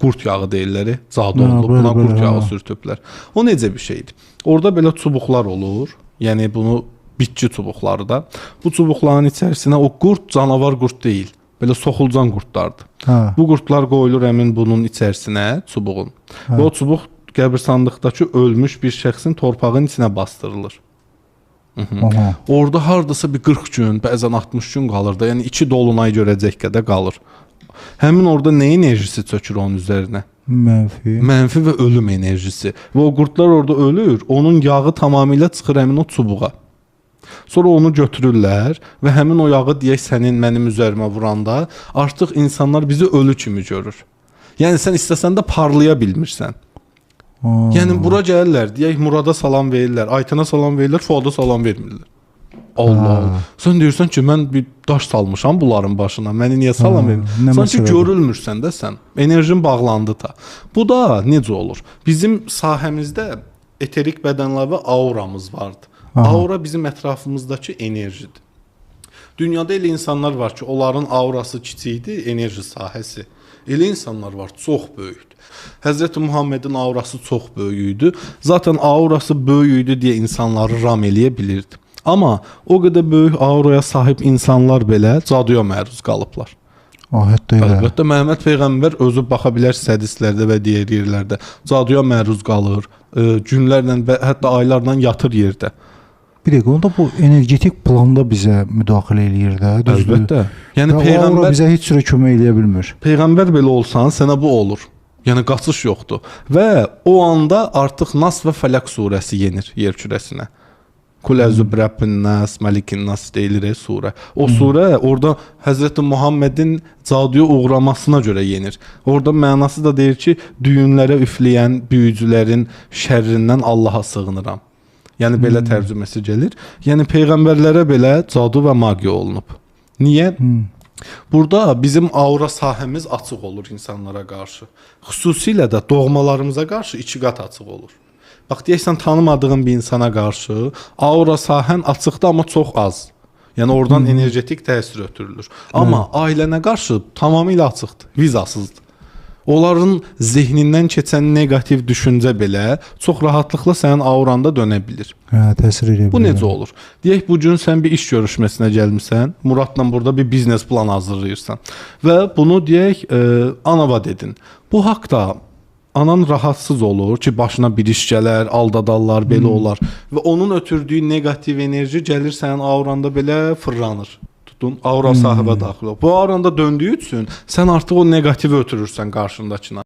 qurd yağı deyirlər, zadı olub, buna qurd yağı sürtüblər. O necə bir şeydir? Orada belə çubuqlar olur. Yəni bunu bitki çubuqları da. Bu çubuqların içərisinə o qurd canavar qurd deyil. Belə soxulcan qurdlardır. Bu qurdlar qoyulur həmin bunun içərisinə, çubuğun. Və o çubuq qəbirstanlıqdakı ölmüş bir şəxsin torpağın içinə bastırılır. Orada hardasa bir 40 gün, bəzən 60 gün qalır da, yəni 2 dolunay görəcək qədər qalır. Həmin orada nə enerjisi çökür onun üzərinə? Mənfi və ölüm enerjisi. Və o qurdlar orada ölür, onun yağı tamamilə çıxır həmin o çubuğa. Sonra onu götürürlər və həmin o yağı deyək sənin, mənim üzərimə vuranda artıq insanlar bizi ölü kimi görür. Yəni sən istəsən də parlaya bilmirsən. Yəni bura gəlirlər, deyək Murada salam verirlər, Aytana salam verirlər, Fuada salam vermirlər. Allah. Sən deyirsən ki, mən bir daş salmışam bunların başına, məni niyə salam vermirlər? Sanki görülmürsən də sən, enerjin bağlandı da. Bu da necə olur? Bizim sahəmizdə eterik bədənlər və auramız vardır. Aura bizim ətrafımızdakı enerjidir. Dünyada elə insanlar var ki, onların aurası kiçikdir, enerji sahəsi. Elə insanlar var, çox böyükdür. Həzrəti Muhammedin aurası çox böyük idi. Zaten aurası böyük idi deyə insanları ram eləyə bilirdi. Amma o qədər böyük auraya sahib insanlar belə caduya məruz qalıblar. Əlbəttə, Məhəmməd Peyğəmbər özü baxa bilər hədislərdə və digər yerlərdə caduya məruz qalır, günlərlə və hətta aylarla yatır yerdə. Bir dəqiqə, onda bu energetik planda bizə müdaxilə eləyir də, düzdür? Əlbəttə. Yəni Peyğəmbər bizə heç cürə kömək eləyə bilmir. Peyğəmbər belə olsan, sənə bu olur. Yəni qaçış yoxdur. Və o anda artıq Nas və Fələq surəsi yenir yer kürəsinə. Kul əzü birəbbin nas, məlikin nas deyilir surə. O surə orada Həzrəti Muhammedin caduya uğramasına görə yenir. Orada mənası da deyir ki, düyünlərə üfləyən büyücülərin şərrindən Allaha sığınıram. Yəni belə tərcüməsi gəlir. Yəni peyğəmbərlərə belə cadu və magiya olunub. Niyə? Burada bizim aura sahəmiz açıq olur insanlara qarşı. Xüsusilə də doğmalarımıza qarşı 2 qat açıq olur. Bax, deyəksən tanımadığın bir insana qarşı aura sahən açıqdır, amma çox az. Yəni oradan energetik təsir ötürülür. Amma ailənə qarşı tamamilə açıqdır, vizasızdır. Onların zehnindən keçən negativ düşüncə belə çox rahatlıqla sənin auranda dönə bilir. Təsir edə bilir. Bu necə olur? Deyək, bugün sən bir iş görüşməsinə gəlmisən, Muradla burada bir biznes plan hazırlayırsan və bunu deyək, anava dedin. Bu haqda anan rahatsız olur ki, başına bir iş gələr, aldadarlar, belə olar və onun ötürdüyü negativ enerji gəlir sənin auranda belə fırlanır. Aura sahibə daxil ol. Bu auranda döndüyü üçün sən artıq o negativi ötürürsən qarşındakına.